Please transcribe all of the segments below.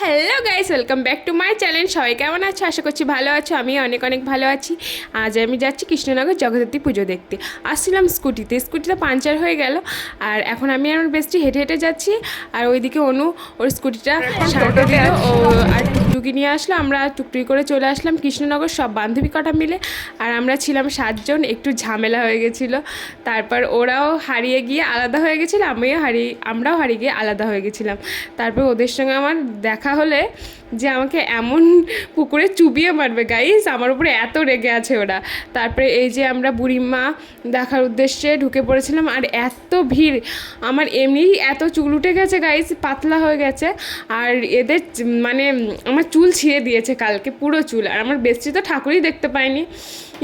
Hello guys, welcome back to my channel. সবাই কেমন আছো? আশা করছি ভালো আছো। আমি অনেক অনেক ভালো আছি। আজ আমি যাচ্ছি কৃষ্ণনগর জগদ্ধাত্রী পুজো দেখতে। আসছিলাম স্কুটিটা পাঞ্চার হয়ে গেল। আর এখন আমি আর আমার বেস্টি হেঁটে হেঁটে যাচ্ছি। আর ওইদিকে অনু ওর স্কুটিটা সারাতে দিল ও, আর টুকটুকি নিয়ে আসলো। আমরা টুকটুকি করে চলে আসলাম কৃষ্ণনগর, সব বান্ধবী কটা মিলে। আর আমরা ছিলাম 7 জন। একটু ঝামেলা হয়ে গেছিলো। তারপর ওরাও হারিয়ে গিয়ে আলাদা হয়ে গেছিলো, আমরাও হারিয়ে গিয়ে আলাদা হয়ে গেছিলাম। তারপর ওদের সঙ্গে আমার দেখা হলে যে আমাকে এমন পুকুরে চুবিয়ে মারবে গাইস, আমার উপরে এত রেগে আছে ওরা। তারপরে এই যে আমরা বুড়িমা দেখার উদ্দেশ্যে ঢুকে পড়েছিলাম। আর এত ভিড়, আমার এমনি এত চুল উঠে গেছে গাইস, পাতলা হয়ে গেছে। আর এদের মানে আমার চুল ছিঁড়ে দিয়েছে কালকে, পুরো চুল। আর আমার বেশি তো ঠাকুরই দেখতে পাইনি,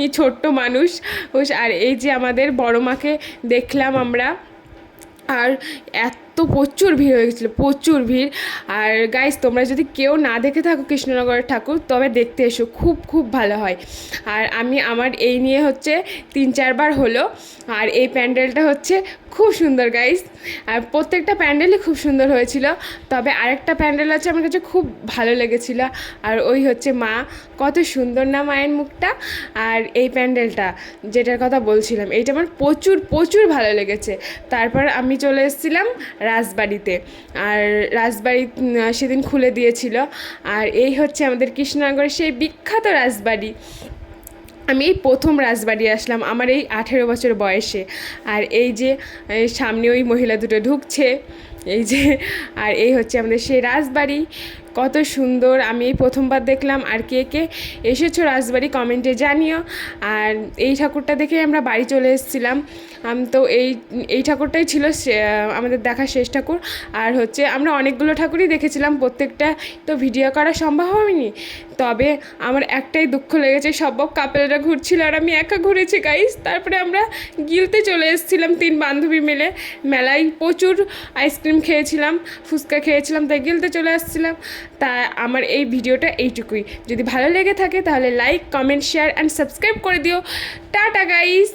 এই ছোট্ট মানুষ। আর এই যে আমাদের বড় মাকে দেখলাম আমরা। আর প্রচুর ভিড় হয়ে গেছিলো, প্রচুর ভিড়। আর গাইস, তোমরা যদি কেউ না দেখে থাকো কৃষ্ণনগরের ঠাকুর, তবে দেখতে এসো, খুব খুব ভালো হয়। আর আমার এই নিয়ে হচ্ছে 3-4 বার হলো। আর এই প্যান্ডেলটা হচ্ছে খুব সুন্দর গাইস। আর প্রত্যেকটা প্যান্ডেলই খুব সুন্দর হয়েছিল। তবে আরেকটা প্যান্ডেল আছে আমার কাছে খুব ভালো লেগেছিলো। আর ওই হচ্ছে মা, কত সুন্দর না মায়ের মুখটা। আর এই প্যান্ডেলটা যেটার কথা বলছিলাম, এইটা আমার প্রচুর প্রচুর ভালো লেগেছে। তারপর আমি চলে এসেছিলাম রাজবাড়িতে। আর রাজবাড়ি সেদিন খুলে দিয়েছিল। আর এই হচ্ছে আমাদের কৃষ্ণনগরের সেই বিখ্যাত রাজবাড়ি। আমি এই প্রথম রাজবাড়ি আসলাম আমার এই 18 বছর বয়সে। আর এই যে সামনে ওই মহিলা দুটো ঢুকছে, এই যে। আর এই হচ্ছে আমাদের সেই রাজবাড়ি, কত সুন্দর। আমি এই প্রথমবার দেখলাম। আর কে কে এসেছো রাজবাড়ি কমেন্টে জানিও। আর এই ঠাকুরটা দেখে আমরা বাড়ি চলে এসেছিলাম। তো এই ঠাকুরটাই ছিল আমাদের দেখা শেষ ঠাকুর। আর হচ্ছে আমরা অনেকগুলো ঠাকুরই দেখেছিলাম, প্রত্যেকটা তো ভিডিও করা সম্ভব হয়নি। তবে আমার একটাই দুঃখ লেগেছে, সব কাপেলরা ঘুরছিল আর আমি একা ঘুরেছি গাইস। তারপরে আমরা গিলতে চলে এসেছিলাম 3 বান্ধবী মিলে। মেলায় প্রচুর আইসক্রিম খেয়েছিলাম, ফুচকা খেয়েছিলাম, তাই গিলতে চলে আসছিলাম। তা আমার এই ভিডিওটা এইটুকুই। যদি ভালো লেগে থাকে তাহলে like, comment, share and subscribe করে দিও। Tata guys.